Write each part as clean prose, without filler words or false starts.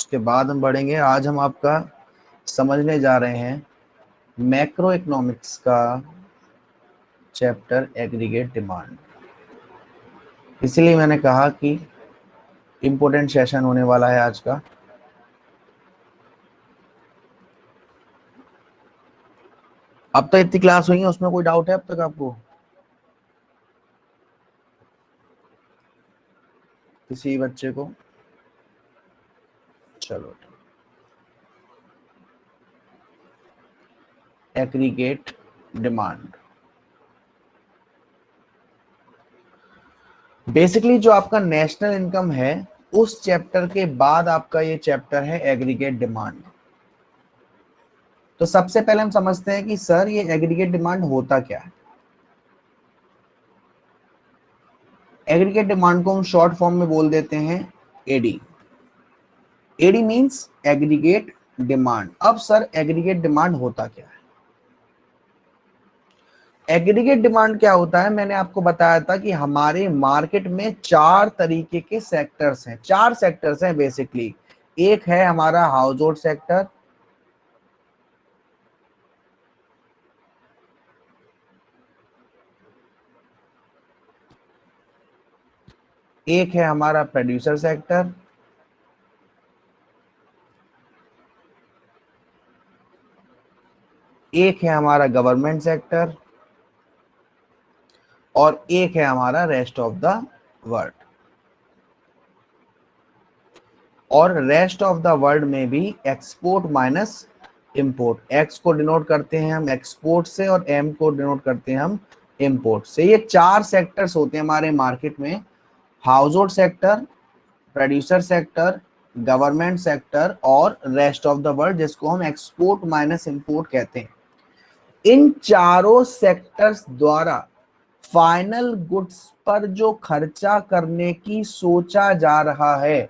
उसके बाद हम बढ़ेंगे। आज हम आपका समझने जा रहे हैं मैक्रो इकोनॉमिक्स का चैप्टर एग्रीगेट डिमांड। इसलिए मैंने कहा कि इम्पोर्टेंट सेशन होने वाला है आज का। अब तक इतनी क्लास हुई है, उसमें कोई डाउट है अब तक आपको किसी बच्चे को? चलो, एग्रीगेट डिमांड बेसिकली जो आपका नेशनल इनकम है उस चैप्टर के बाद आपका ये चैप्टर है एग्रीगेट डिमांड। तो सबसे पहले हम समझते हैं कि सर ये एग्रीगेट डिमांड होता क्या है। एग्रीगेट डिमांड को हम शॉर्ट फॉर्म में बोल देते हैं AD. AD means aggregate demand. अब सर एग्रीगेट डिमांड होता क्या है? एग्रीगेट डिमांड क्या होता है, मैंने आपको बताया था कि हमारे मार्केट में चार तरीके के सेक्टर्स हैं। चार सेक्टर्स हैं बेसिकली। एक है हमारा हाउस होल्ड सेक्टर, एक है हमारा प्रोड्यूसर सेक्टर, एक है हमारा गवर्नमेंट सेक्टर और एक है हमारा रेस्ट ऑफ द वर्ल्ड। और रेस्ट ऑफ द वर्ल्ड में भी एक्सपोर्ट माइनस इंपोर्ट। एक्स को डिनोट करते हैं हम एक्सपोर्ट से और एम को डिनोट करते हैं हम इंपोर्ट से। ये चार सेक्टर्स होते हैं हमारे मार्केट में, house hold sector, producer sector, government sector और रेस्ट ऑफ द वर्ल्ड, जिसको हम एक्सपोर्ट माइनस इंपोर्ट कहते हैं। इन चारों सेक्टर्स द्वारा फाइनल गुड्स पर जो खर्चा करने की सोचा जा रहा है,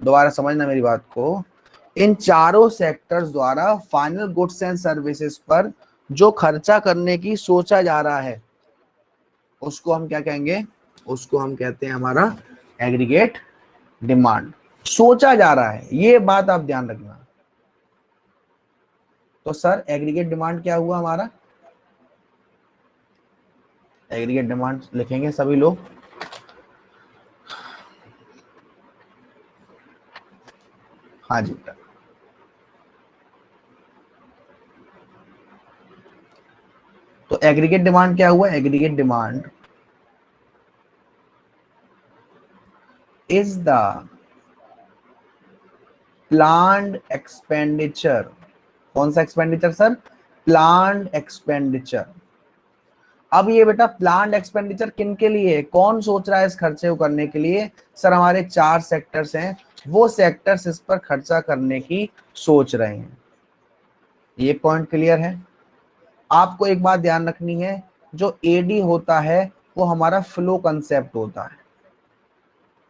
दोबारा समझना मेरी बात को, इन चारों सेक्टर्स द्वारा फाइनल गुड्स एंड सर्विसेज पर जो खर्चा करने की सोचा जा रहा है उसको हम क्या कहेंगे? उसको हम कहते हैं हमारा एग्रीगेट डिमांड। सोचा जा रहा है, ये बात आप ध्यान रखना। तो सर एग्रीगेट डिमांड क्या हुआ हमारा? एग्रीगेट डिमांड लिखेंगे सभी लोग। हाँ जी, तो एग्रीगेट डिमांड क्या हुआ? Aggregate demand is the planned expenditure. कौन सा एक्सपेंडिचर सर? Planned expenditure. अब ये बेटा प्लान्ड एक्सपेंडिचर किन के लिए, कौन सोच रहा है इस खर्चे को करने के लिए? सर हमारे चार सेक्टर्स हैं, वो सेक्टर्स इस पर खर्चा करने की सोच रहे हैं। ये पॉइंट क्लियर है? आपको एक बात ध्यान रखनी है, जो एडी होता है वो हमारा फ्लो कंसेप्ट होता है।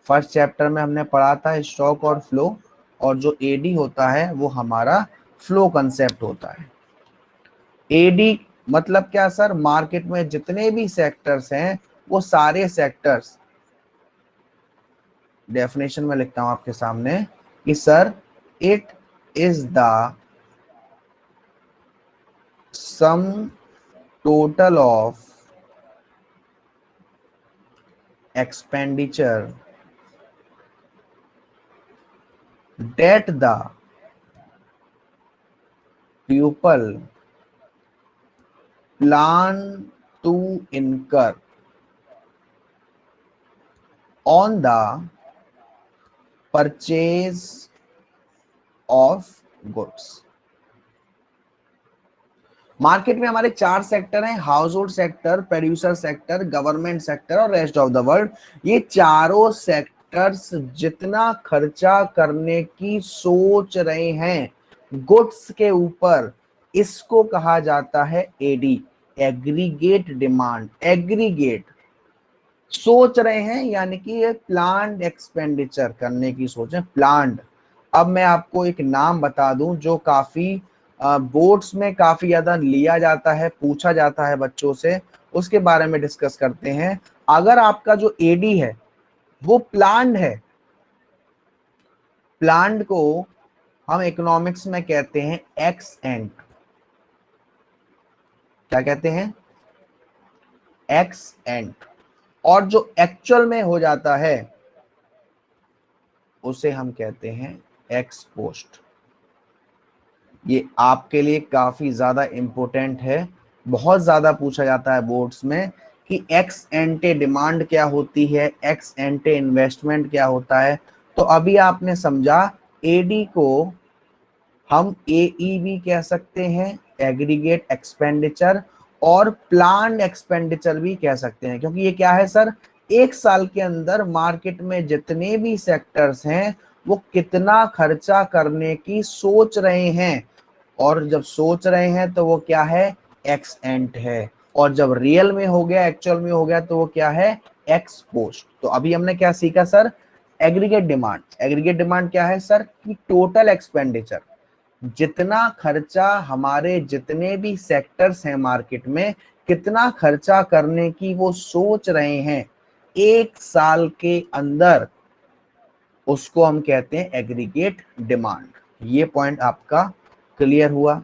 फर्स्ट चैप्टर में हमने पढ़ा था स्टॉक और फ्लो, और जो एडी होता है वो हमारा फ्लो कंसेप्ट होता है। एडी मतलब क्या सर? मार्केट में जितने भी सेक्टर्स हैं वो सारे सेक्टर्स, डेफिनेशन में लिखता हूं आपके सामने कि sir it is the sum total of expenditure that the pupil plan to incur on the purchase of goods। Market में हमारे चार सेक्टर हैं, household sector, producer sector, government sector और रेस्ट ऑफ द वर्ल्ड। ये चारों sectors जितना खर्चा करने की सोच रहे हैं गुड्स के ऊपर, इसको कहा जाता है एडी, एग्रीगेट डिमांड। एग्रीगेट सोच रहे हैं यानी कि ये प्लान्ड एक्सपेंडिचर करने की सोच है, प्लान्ड। अब मैं आपको एक नाम बता दूं जो काफी बोर्ड्स में काफी ज्यादा लिया जाता है, पूछा जाता है बच्चों से, उसके बारे में डिस्कस करते हैं। अगर आपका जो एडी है वो प्लान्ड है प्लांट को हम इकोनॉमिक्स में कहते हैं एक्स एंट। क्या कहते हैं? एक्स एंट। और जो एक्चुअल में हो जाता है उसे हम कहते हैं एक्स पोस्ट। ये आपके लिए काफी ज्यादा इंपॉर्टेंट है, बहुत ज्यादा पूछा जाता है बोर्ड्स में कि एक्स एंटे डिमांड क्या होती है, एक्स एंटे इन्वेस्टमेंट क्या होता है। तो अभी आपने समझा एडी को हम एई भी कह सकते हैं, एग्रीगेट एक्सपेंडिचर, और प्लान्ड एक्सपेंडिचर भी कह सकते हैं, क्योंकि ये क्या है सर, एक साल के अंदर मार्केट में जितने भी सेक्टर्स हैं वो कितना खर्चा करने की सोच रहे हैं, और जब सोच रहे हैं तो वो क्या है, एक्स एंट है, और जब रियल में हो गया, एक्चुअल में हो गया, तो वो क्या है, एक्स पोस्ट। तो अभी हमने क्या सीखा sir, aggregate demand. Aggregate demand क्या है सर, कि टोटल एक्सपेंडिचर, जितना खर्चा हमारे जितने भी सेक्टर्स हैं मार्केट में, कितना खर्चा करने की वो सोच रहे हैं एक साल के अंदर, उसको हम कहते हैं एग्रीगेट डिमांड। ये पॉइंट आपका क्लियर हुआ?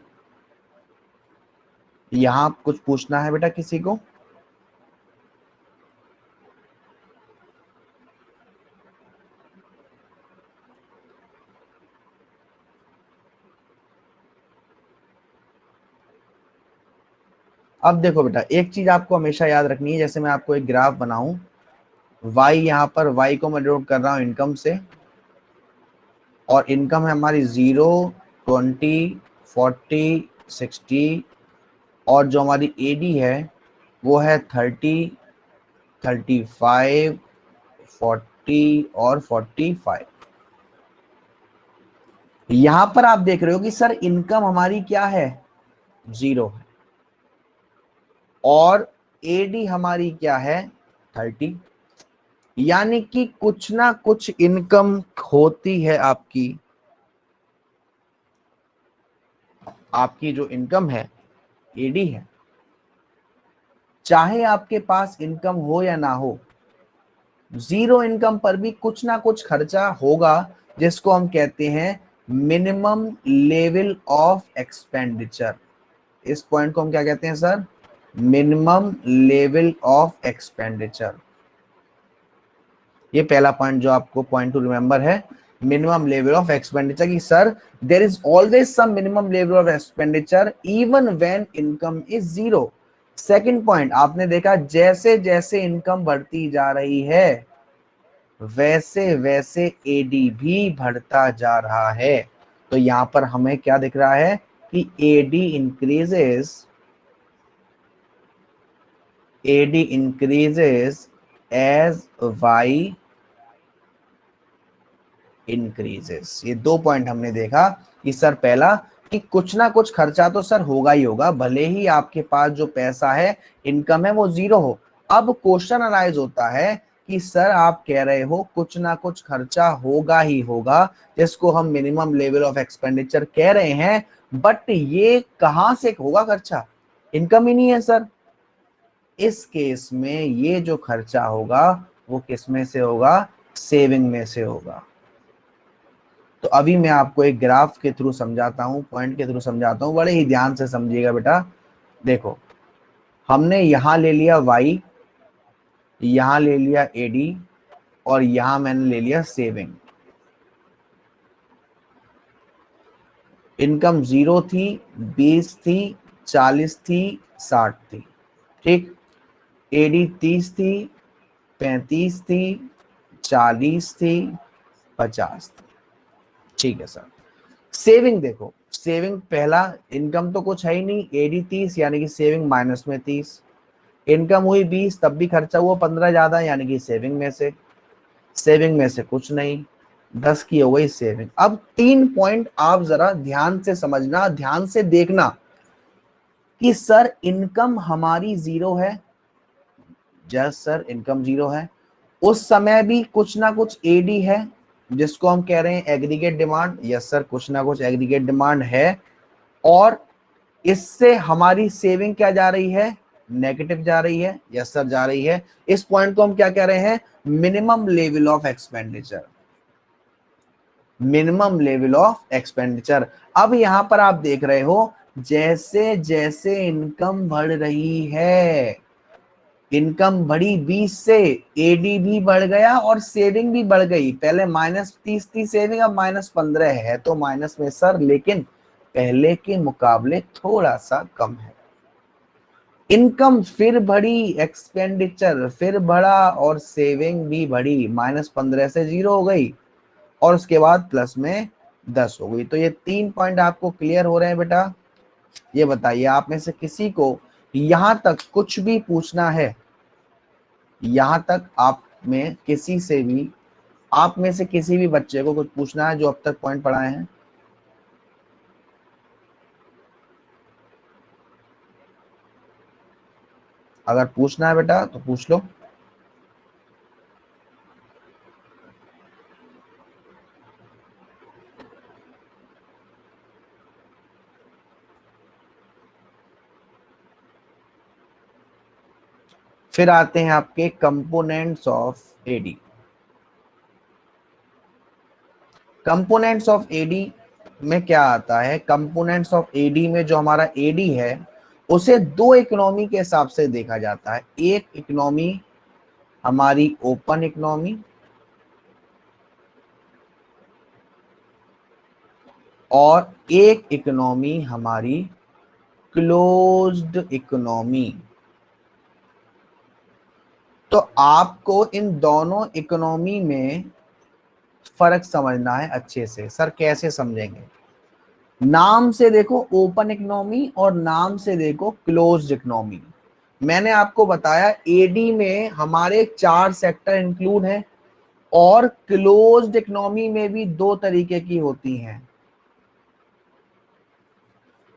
यहां कुछ पूछना है बेटा किसी को? अब देखो बेटा, एक चीज आपको हमेशा याद रखनी है, जैसे मैं आपको एक ग्राफ बनाऊं, वाई, यहां पर वाई को मैं डिनोट कर रहा हूं इनकम से, और इनकम है हमारी 0, 20, 40, 60, और जो हमारी एडी है वो है 30, 35, 40 और 45। यहां पर आप देख रहे हो कि सर इनकम हमारी क्या है, 0 है, और एडी हमारी क्या है, 30। यानी कि कुछ ना कुछ इनकम होती है आपकी, आपकी जो इनकम है एडी है, चाहे आपके पास इनकम हो या ना हो, 0 इनकम पर भी कुछ ना कुछ खर्चा होगा, जिसको हम कहते हैं मिनिमम लेवल ऑफ एक्सपेंडिचर। इस पॉइंट को हम क्या कहते हैं sir, minimum level of expenditure. ये पहला पॉइंट जो आपको पॉइंट टू रिमेंबर है, मिनिमम लेवल ऑफ एक्सपेंडिचर, कि sir there is always some minimum level of expenditure even when income is 0। Second point आपने देखा, जैसे जैसे इनकम बढ़ती जा रही है वैसे वैसे एडी भी बढ़ता जा रहा है। तो यहां पर हमें क्या दिख रहा है कि AD increases as Y increases. ये 2 पॉइंट हमने देखा कि सर पहला, कि कुछ ना कुछ खर्चा तो सर होगा ही होगा, भले ही आपके पास जो पैसा है, इनकम है, वो 0 हो। अब क्वेश्चन अराइज होता है कि सर आप कह रहे हो कुछ ना कुछ खर्चा होगा ही होगा, जिसको हम मिनिमम लेवल ऑफ एक्सपेंडिचर कह रहे हैं, बट ये कहां से होगा खर्चा, इनकम ही नहीं है सर। इस केस में ये जो खर्चा होगा वो किस में से होगा, सेविंग में से होगा। तो अभी मैं आपको एक ग्राफ के थ्रू समझाता हूं, पॉइंट के थ्रू समझाता हूं, बड़े ही ध्यान से समझिएगा बेटा। देखो, हमने यहां ले लिया y, यहां ले लिया एडी, और यहां मैंने ले लिया सेविंग। इनकम 0 थी, 20 थी, 40 थी, 60 थी, ठीक। एडी 30 थी, 35 थी, 40 थी, 50 थी, ठीक है सर। सेविंग देखो, सेविंग पहला, इनकम तो कुछ है ही नहीं, एडी 30 यानी कि सेविंग माइनस में 30, इनकम हुई 20 तब भी खर्चा हुआ 15 ज्यादा, यानी कि सेविंग में से कुछ नहीं, 10 की हो गई सेविंग। अब 3 पॉइंट आप जरा ध्यान से समझना, ध्यान से देखना कि सर इनकम हमारी 0 है, जस्ट सर इनकम 0 है, उस समय भी कुछ ना कुछ एडी है, जिसको हम कह रहे हैं एग्रीगेट डिमांड। यस सर, कुछ ना कुछ एग्रीगेट डिमांड है, और इससे हमारी सेविंग क्या जा रही है, नेगेटिव जा रही है। यस सर, जा रही है। इस पॉइंट को हम क्या कह रहे हैं, minimum level of expenditure. Minimum level of expenditure. अब यहां पर आप देख रहे हो जैसे जैसे इनकम बढ़ रही है, इनकम बढ़ी 20 से, एडी भी बढ़ गया और सेविंग भी बढ़ गई। पहले -30 थी सेविंग, अब -15 है। तो माइनस में सर, लेकिन पहले के मुकाबले थोड़ा सा कम है। इनकम फिर बढ़ी, एक्सपेंडिचर फिर बढ़ा और सेविंग भी बढ़ी, -15 से 0 हो गई और उसके बाद प्लस में 10 हो गई। तो ये 3 पॉइंट आपको क्लियर हो रहे हैं बेटा। ये बताइए आप में से किसी को यहां तक कुछ भी पूछना है? यहां तक आप में किसी से भी, आप में से किसी भी बच्चे को कुछ पूछना है जो अब तक पॉइंट पढ़ाए हैं? अगर पूछना है बेटा तो पूछ लो। फिर आते हैं आपके components of AD. Components of AD में क्या आता है? कंपोनेंट्स ऑफ एडी में जो हमारा एडी है उसे दो इकोनॉमी के हिसाब से देखा जाता है। एक इकोनॉमी हमारी ओपन इकोनॉमी और एक इकोनॉमी हमारी क्लोज्ड इकोनॉमी। तो आपको इन दोनों इकोनॉमी में फर्क समझना है अच्छे से। सर कैसे समझेंगे? नाम से देखो ओपन इकोनॉमी और नाम से देखो क्लोज्ड इकोनॉमी। मैंने आपको बताया एडी में हमारे 4 सेक्टर इंक्लूड हैं और क्लोज्ड इकोनॉमी में भी 2 तरीके की होती हैं।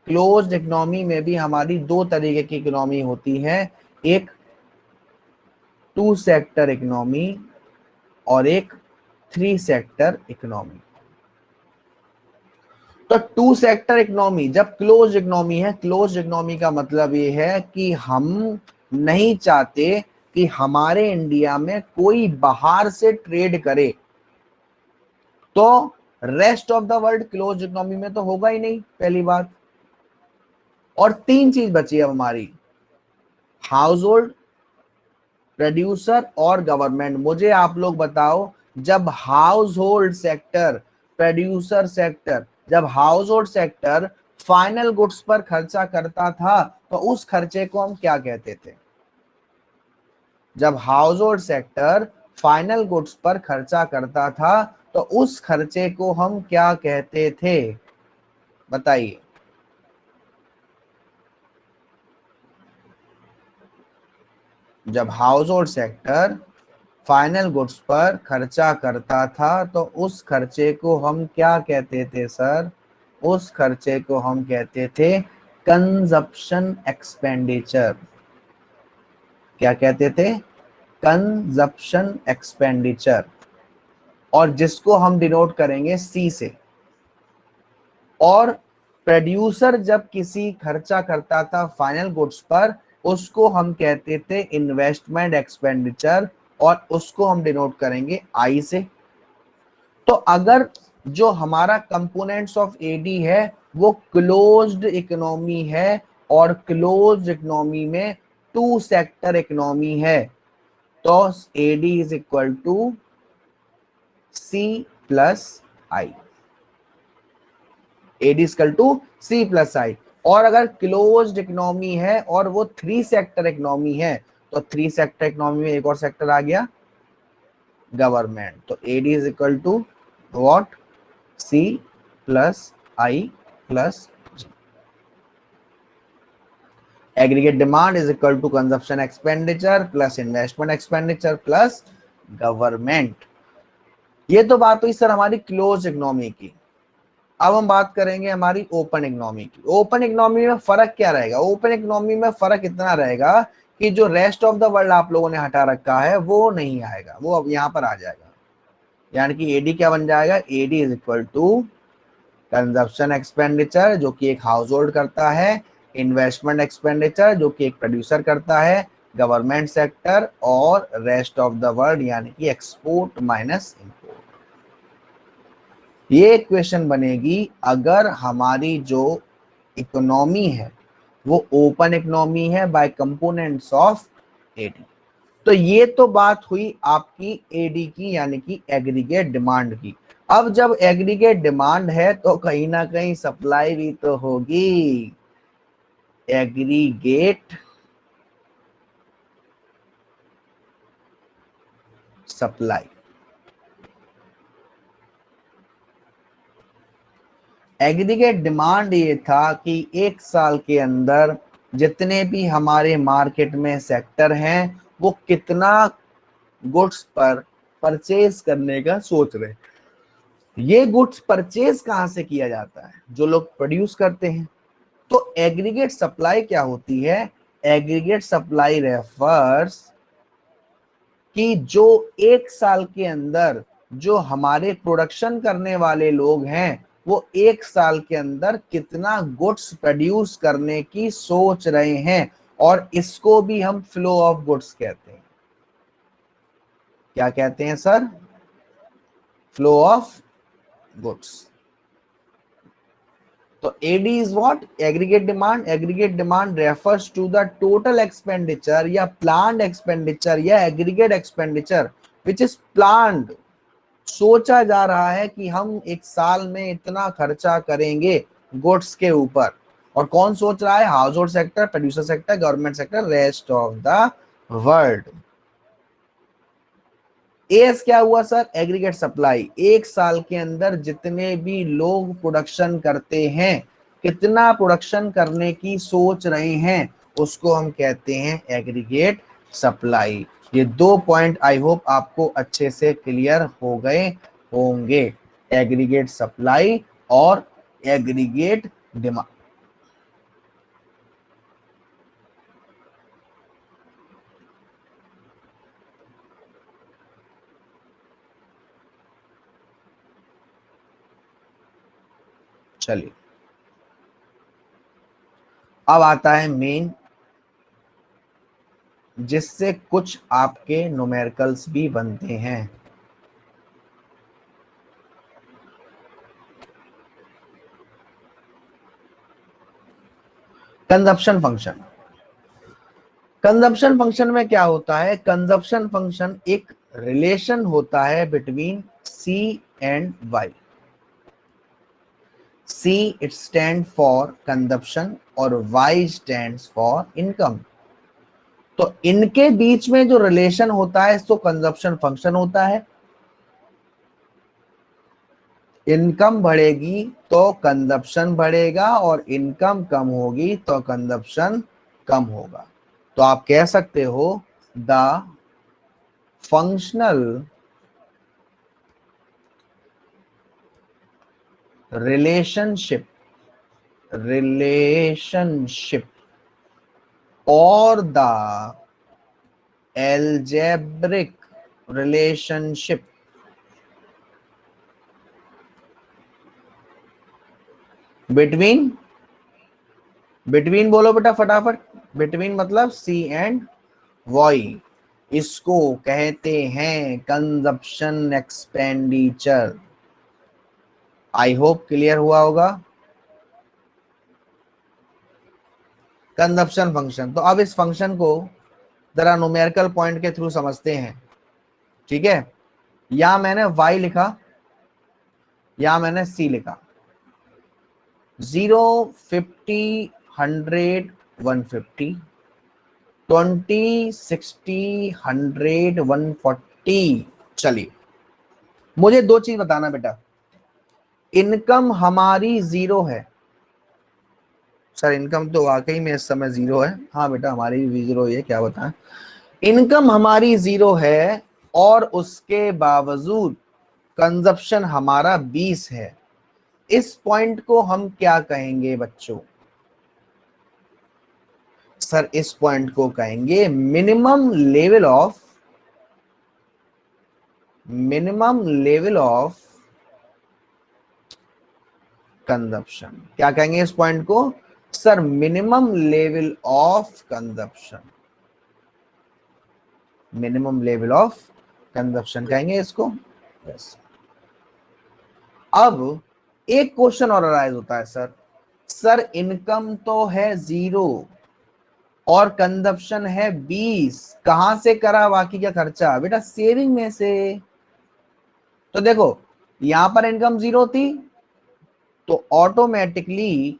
क्लोज्ड इकोनॉमी में भी हमारी 2 तरीके की इकोनॉमी होती है, एक 2 सेक्टर इकोनॉमी और एक 3 सेक्टर इकोनॉमी। तो 2 सेक्टर इकोनॉमी जब क्लोज इकोनॉमी है, क्लोज इकोनॉमी का मतलब ये है कि हम नहीं चाहते कि हमारे इंडिया में कोई बाहर से ट्रेड करे। तो rest of the world close economy में तो होगा ही नहीं, पहली बात। और 3 चीज बची अब हमारी, हाउस होल्ड, प्रोड्यूसर और गवर्नमेंट। मुझे आप लोग बताओ, जब household sector, producer sector, जब household sector final goods पर खर्चा करता था तो उस खर्चे को हम क्या कहते थे? जब household sector final goods पर खर्चा करता था तो उस खर्चे को हम क्या कहते थे? बताइए। जब household sector final goods पर खर्चा करता था तो उस खर्चे को हम क्या कहते थे सर? उस खर्चे को हम कहते थे कंजप्शन एक्सपेंडिचर। क्या कहते थे? Consumption expenditure. और जिसको हम डिनोट करेंगे सी से। और प्रोड्यूसर जब किसी खर्चा करता था फाइनल गुड्स पर, उसको हम कहते थे इन्वेस्टमेंट एक्सपेंडिचर और उसको हम डिनोट करेंगे आई से। तो अगर जो हमारा कंपोनेंट्स ऑफ एडी है वो क्लोज्ड इकोनॉमी है और क्लोज्ड इकोनॉमी में 2 सेक्टर इकोनॉमी है, तो AD is equal to C plus I. AD is equal to C plus I. और अगर क्लोज्ड इकोनॉमी है और वो 3 सेक्टर इकोनॉमी है, तो 3 सेक्टर इकोनॉमी में एक और सेक्टर आ गया, गवर्नमेंट। तो AD is equal to what? C plus I plus aggregate demand is equal to consumption expenditure plus investment expenditure plus government. ये तो बात हुई सर हमारी क्लोज इकोनॉमी की। अब हम बात करेंगे हमारी ओपन इकोनॉमी की। ओपन इकोनॉमी में फर्क क्या रहेगा? ओपन इकोनॉमी में फर्क इतना रहेगा कि जो रेस्ट ऑफ द वर्ल्ड आप लोगों ने हटा रखा है वो नहीं आएगा, वो अब यहां पर आ जाएगा। यानी कि एडी क्या बन जाएगा? AD is equal to consumption expenditure जो कि एक हाउस होल्ड करता है, इन्वेस्टमेंट एक्सपेंडिचर जो कि एक प्रोड्यूसर करता है, गवर्नमेंट सेक्टर और रेस्ट ऑफ द वर्ल्ड यानी कि एक्सपोर्ट माइनस इंपोर्ट। ये इक्वेशन बनेगी अगर हमारी जो इकोनॉमी है वो ओपन इकोनॉमी है बाय कंपोनेंट्स ऑफ एडी। तो ये तो बात हुई आपकी एडी की, यानी कि एग्रीगेट डिमांड की। अब जब एग्रीगेट डिमांड है तो कहीं ना कहीं सप्लाई भी तो होगी। एग्रीगेट सप्लाई, एग्रीगेट डिमांड ये था कि एक साल के अंदर जितने भी हमारे मार्केट में सेक्टर हैं वो कितना गुड्स पर परचेज करने का सोच रहे हैं। ये गुड्स परचेज कहां से किया जाता है? जो लोग प्रोड्यूस करते हैं। तो एग्रीगेट सप्लाई क्या होती है? एग्रीगेट सप्लाई रेफर्स कि जो एक साल के अंदर जो हमारे प्रोडक्शन करने वाले लोग हैं वो एक साल के अंदर कितना गुड्स प्रोड्यूस करने की सोच रहे हैं, और इसको भी हम फ्लो ऑफ गुड्स कहते हैं। क्या कहते हैं सर? Flow of goods. तो AD is what? Aggregate demand. Aggregate demand refers to the total expenditure या प्लान्ड एक्सपेंडिचर या aggregate expenditure which is planned. सोचा जा रहा है कि हम एक साल में इतना खर्चा करेंगे गुड्स के ऊपर। और कौन सोच रहा है? House hold sector, producer sector, government sector, rest of the world. S क्या हुआ सर? Aggregate supply. एक साल के अंदर जितने भी लोग प्रोडक्शन करते हैं, कितना प्रोडक्शन करने की सोच रहे हैं, उसको हम कहते हैं एग्रीगेट सप्लाई। ये दो पॉइंट आई होप आपको अच्छे से क्लियर हो गए होंगे, एग्रीगेट सप्लाई और एग्रीगेट डिमांड। चलिए, अब आता है मेन, जिससे कुछ आपके न्यूमेरिकल्स भी बनते हैं। Consumption function. कंजप्शन फंक्शन में क्या होता है? कंजप्शन फंक्शन एक रिलेशन होता है between C and Y. C it stand for consumption और वाई स्टैंड्स फॉर इनकम। तो इनके बीच में जो रिलेशन होता है इसको कंजप्शन फंक्शन होता है। इनकम बढ़ेगी तो कंजप्शन बढ़ेगा और इनकम कम होगी तो कंजप्शन कम होगा। तो आप कह सकते हो the functional relationship or the algebraic relationship between, between बोलो बेटा फटाफट, between मतलब C and Y, इसको कहते हैं consumption expenditure. I hope clear हुआ होगा। Consumption function. तो अब इस फंक्शन को जरा न्यूमेरिकल पॉइंट के थ्रू समझते हैं। ठीक है, यहां मैंने y लिखा, यहां मैंने c लिखा। 0, 50, 100, 150, 20, 60, 100, 140। चलिए, मुझे दो चीज बताना बेटा। इनकम हमारी 0 है। सर इनकम तो वाकई में इस समय 0 है। हाँ बेटा हमारी भी 0 है, क्या बताएं। इनकम हमारी 0 है और उसके बावजूद कंजप्शन हमारा 20 है। इस पॉइंट को हम क्या कहेंगे बच्चों? सर इस पॉइंट को कहेंगे minimum level of, minimum level of consumption. क्या कहेंगे इस पॉइंट को? Sir minimum level of consumption, minimum level of consumption कहेंगे इसको। यस। अब एक क्वेश्चन और अराइज होता है, सर इनकम तो है 0 और कंजप्शन है 20, कहां से करा बाकी का खर्चा? बेटा सेविंग में से। तो देखो यहां पर इनकम 0 थी तो ऑटोमेटिकली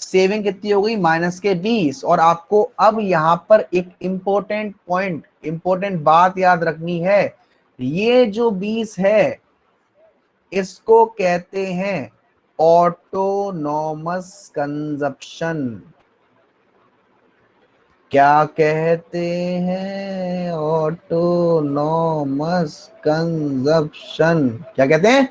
सेविंग कितनी हो गई? -20। और आपको अब यहां पर एक इंपॉर्टेंट पॉइंट, इंपॉर्टेंट बात याद रखनी है, ये जो 20 है इसको कहते हैं ऑटोनॉमस कंजप्शन। क्या कहते हैं? Autonomous consumption. क्या कहते हैं?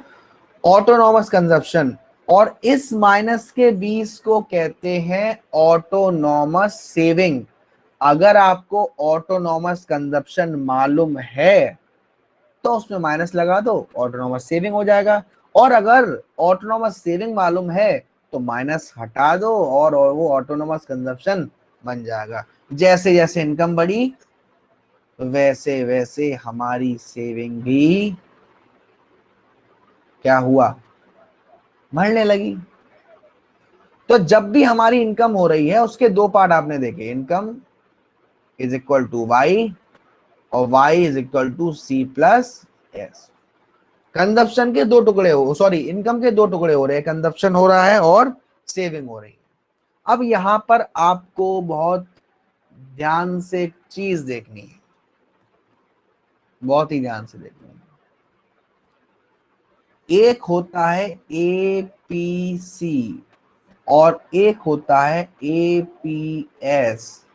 Autonomous consumption. और इस -20 को कहते हैं ऑटोनॉमस सेविंग। अगर आपको ऑटोनॉमस कंजप्शन मालूम है तो उसमें माइनस लगा दो, ऑटोनॉमस सेविंग हो जाएगा। और अगर ऑटोनॉमस सेविंग मालूम है तो माइनस हटा दो और वो ऑटोनॉमस कंजप्शन बन जाएगा। जैसे जैसे इनकम बढ़ी वैसे वैसे हमारी सेविंग भी क्या हुआ? बढ़ने लगी। तो जब भी हमारी इनकम हो रही है उसके दो पार्ट आपने देखे, income is equal to Y और Y is equal to C plus S. Consumption के दो टुकड़े हो, सॉरी इनकम के दो टुकड़े हो रहे हैं, कंजप्शन हो रहा है और सेविंग हो रही है। अब यहां पर आपको बहुत ध्यान से एक चीज देखनी है, बहुत ही ध्यान से देखनी है। एक होता है एपीसी और एक होता है एपीएस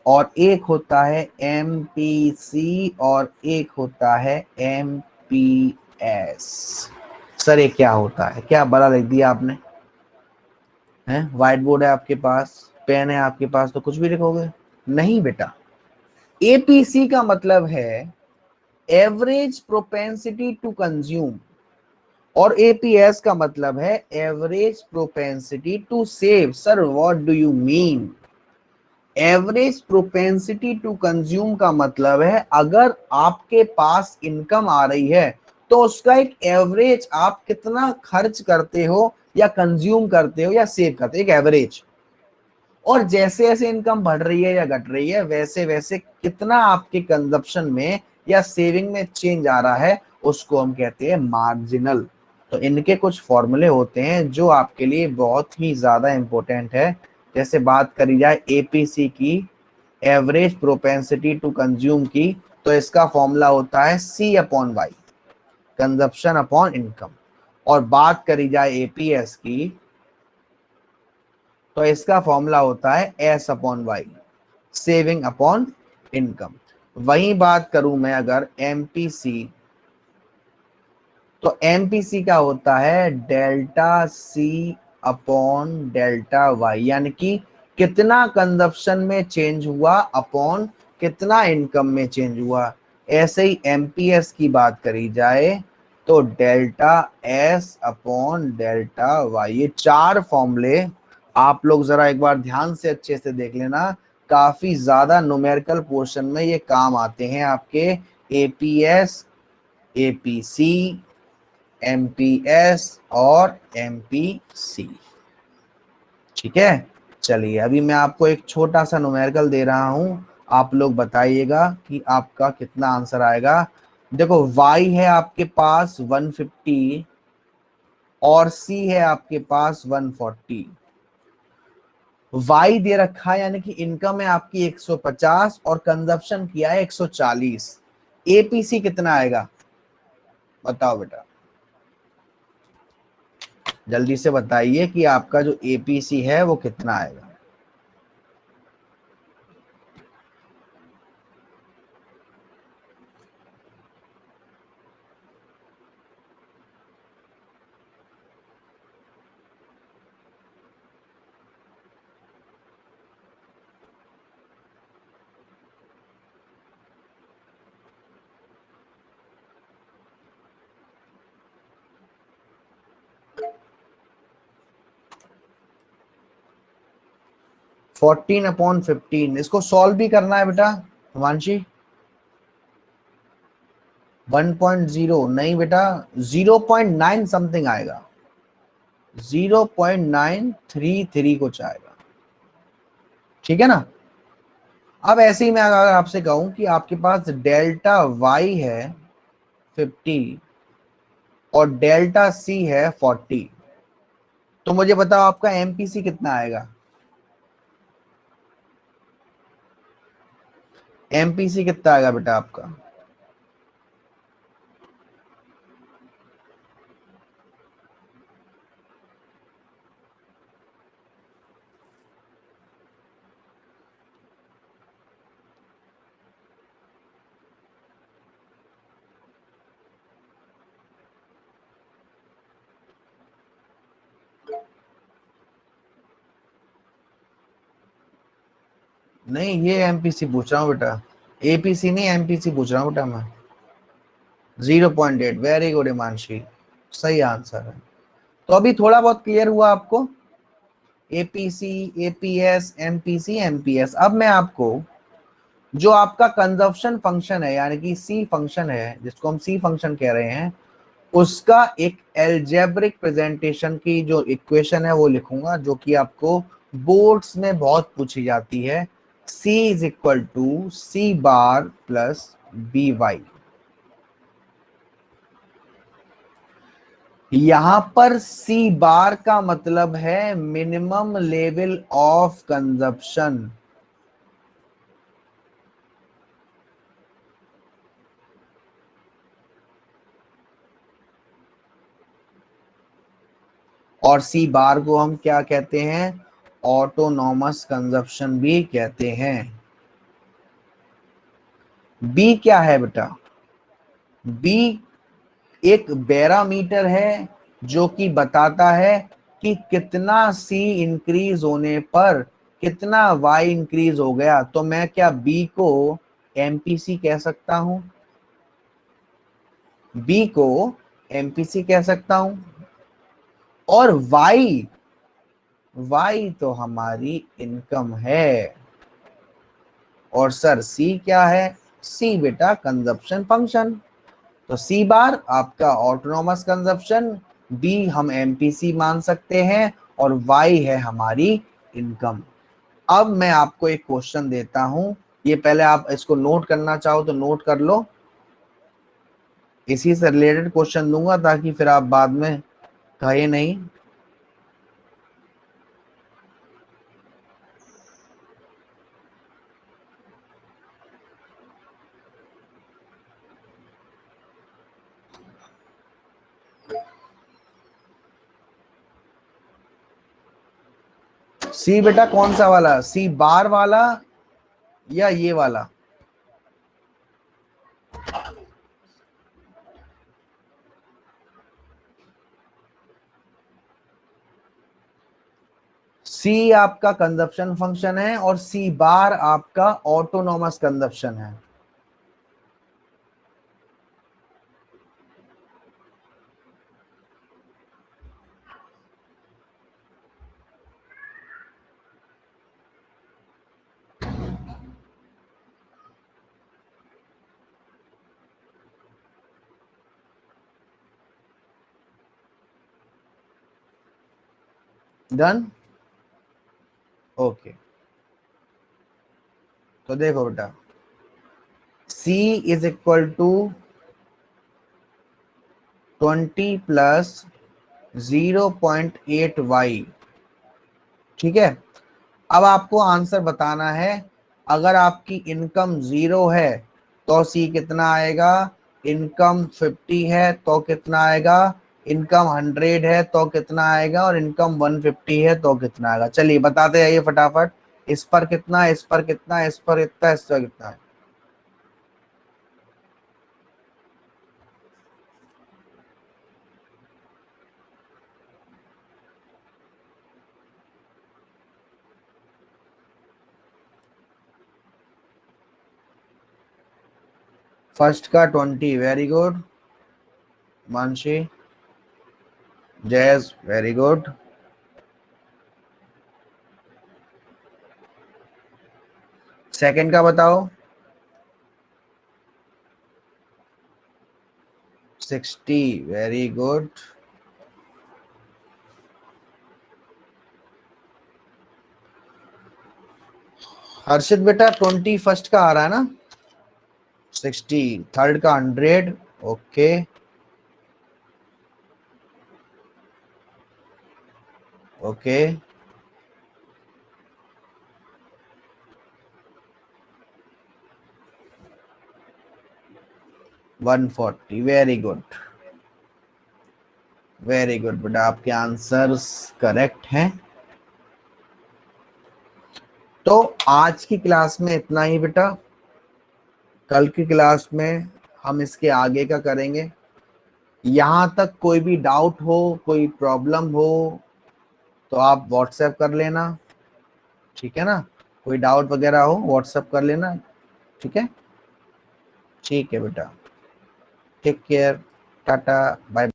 और एक होता है एमपीसी और एक होता है एमपीएस। सर ये क्या होता है? क्या बड़ा लिख दिया आपने? है व्हाइट बोर्ड है आपके पास, पेन है आपके पास, तो कुछ भी लिखोगे? नहीं बेटा, एपीसी का मतलब है एवरेज प्रोपेंसिटी टू कंज्यूम और एपीएस का मतलब है average propensity to save. Sir what do you mean? Average propensity to consume का मतलब है अगर आपके पास इनकम आ रही है तो उसका एक एवरेज आप कितना खर्च करते हो या कंज्यूम करते हो या सेव करते हो, एक एवरेज। और जैसे जैसे इनकम बढ़ रही है या घट रही है वैसे वैसे कितना आपके कंजप्शन में या सेविंग में चेंज आ रहा है उसको हम कहते हैं मार्जिनल। तो इनके कुछ फॉर्मूले होते हैं जो आपके लिए बहुत ही ज्यादा इंपॉर्टेंट है। जैसे बात करी जाए एपीसी की, एवरेज प्रोपेंसिटी टू कंज्यूम की, तो इसका फॉर्मूला होता है C upon Y, consumption upon income. और बात करी जाए एपीएस की तो इसका फॉर्मूला होता है S upon Y, saving upon income. वही बात करूं मैं अगर एमपीसी, तो एमपीसी का होता है delta C upon delta Y, यानी कि कितना कंजप्शन में चेंज हुआ अपॉन कितना इनकम में चेंज हुआ। ऐसे ही एमपीएस की बात करी जाए तो delta S upon delta Y. ये चार फॉर्मूले आप लोग जरा एक बार ध्यान से अच्छे से देख लेना, काफी ज्यादा न्यूमेरिकल पोर्शन में ये काम आते हैं आपके। एपीएस, एपीसी, एमपीएस और एमपीसी। ठीक है, चलिए अभी मैं आपको एक छोटा सा न्यूमेरिकल दे रहा हूं, आप लोग बताइएगा कि आपका कितना आंसर आएगा। देखो y है आपके पास 150 और c है आपके पास 140। y दे रखा है यानी कि इनकम है आपकी 150 और कंजप्शन किया है 140। एपीसी कितना आएगा बताओ बेटा, जल्दी से बताइए कि आपका जो एपीसी है वो कितना आएगा। फोर्टीन अपॉन 15, इसको सॉल्व भी करना है बेटा हिमांशी। 1.0 नहीं बेटा, 0.9 समथिंग आएगा, 0.933 कुछ आएगा, ठीक है ना। अब ऐसे ही मैं अगर आपसे कहूं कि आपके पास डेल्टा वाई है 50 और डेल्टा सी है 40, तो मुझे बताओ आपका एमपीसी कितना आएगा, एमपीसी कितना आएगा बेटा आपका। नहीं, ये एमपीसी पूछ रहा हूँ बेटा, एपीसी नहीं, एमपीसी पूछ रहा हूँ बेटा मैं। 0.8, वेरी गुड हिमांशी, सही आंसर है। तो अभी थोड़ा बहुत क्लियर हुआ आपको, एपीसी, एपीएस, एमपीसी, एमपीएस। अब मैं आपको जो आपका कंजप्शन फंक्शन है, यानी कि सी फंक्शन है, जिसको हम सी फंक्शन कह रहे हैं, उसका एक एल्जेब्रिक प्रेजेंटेशन की जो इक्वेशन है वो लिखूंगा, जो कि आपको बोर्ड्स में बहुत पूछी जाती है। C is equal to C bar plus B Y. यहां पर सी बार का मतलब है मिनिमम लेवल ऑफ कंजप्शन, और सी बार को हम क्या कहते हैं, ऑटोनॉमस कंजप्शन भी कहते हैं। बी क्या है बेटा, बी एक बैरामीटर है जो कि बताता है कि कितना सी इंक्रीज होने पर कितना वाई इंक्रीज हो गया। तो मैं क्या बी को एमपीसी कह सकता हूं, बी को एमपीसी कह सकता हूं। और वाई, वाई तो हमारी इनकम है। और सर सी क्या है, सी बेटा कंजप्शन फंक्शन। तो सी बार आपका ऑटोनॉमस कंजप्शन, बी हम एमपीसी मान सकते हैं, और वाई है हमारी इनकम। अब मैं आपको एक क्वेश्चन देता हूं, ये पहले आप इसको नोट करना चाहो तो नोट कर लो, इसी से रिलेटेड क्वेश्चन दूंगा ताकि फिर आप बाद में कहे नहीं। सी बेटा कौन सा वाला, सी बार वाला या ये वाला, सी आपका कंजप्शन फंक्शन है और सी बार आपका ऑटोनॉमस कंजप्शन है। Done, okay. तो देखो बेटा, C is equal to 20 plus 0.8y, ठीक है। अब आपको आंसर बताना है, अगर आपकी इनकम 0 है तो सी कितना आएगा, इनकम 50 है तो कितना आएगा, इनकम 100 है तो कितना आएगा, और इनकम 150 है तो कितना आएगा। चलिए बताते जाइए फटाफट, इस पर कितना, इस पर कितना, इस पर कितना, इस पर कितना है। फर्स्ट का 20, वेरी गुड मानसी, जयस वेरी गुड। सेकंड का बताओ, 60, वेरी गुड। हर्षित बेटा 21 का आ रहा है ना? 60, थर्ड का 100, okay okay. 140, very good very good बेटा, आपके आंसर्स करेक्ट हैं। तो आज की क्लास में इतना ही बेटा। कल की क्लास में हम इसके आगे का करेंगे। यहाँ तक कोई भी डाउट हो, कोई प्रॉब्लम हो तो आप व्हाट्सएप कर लेना, ठीक है ना? कोई डाउट वगैरह हो व्हाट्सएप कर लेना, ठीक है? ठीक है बेटा, टेक केयर, टाटा, बाय।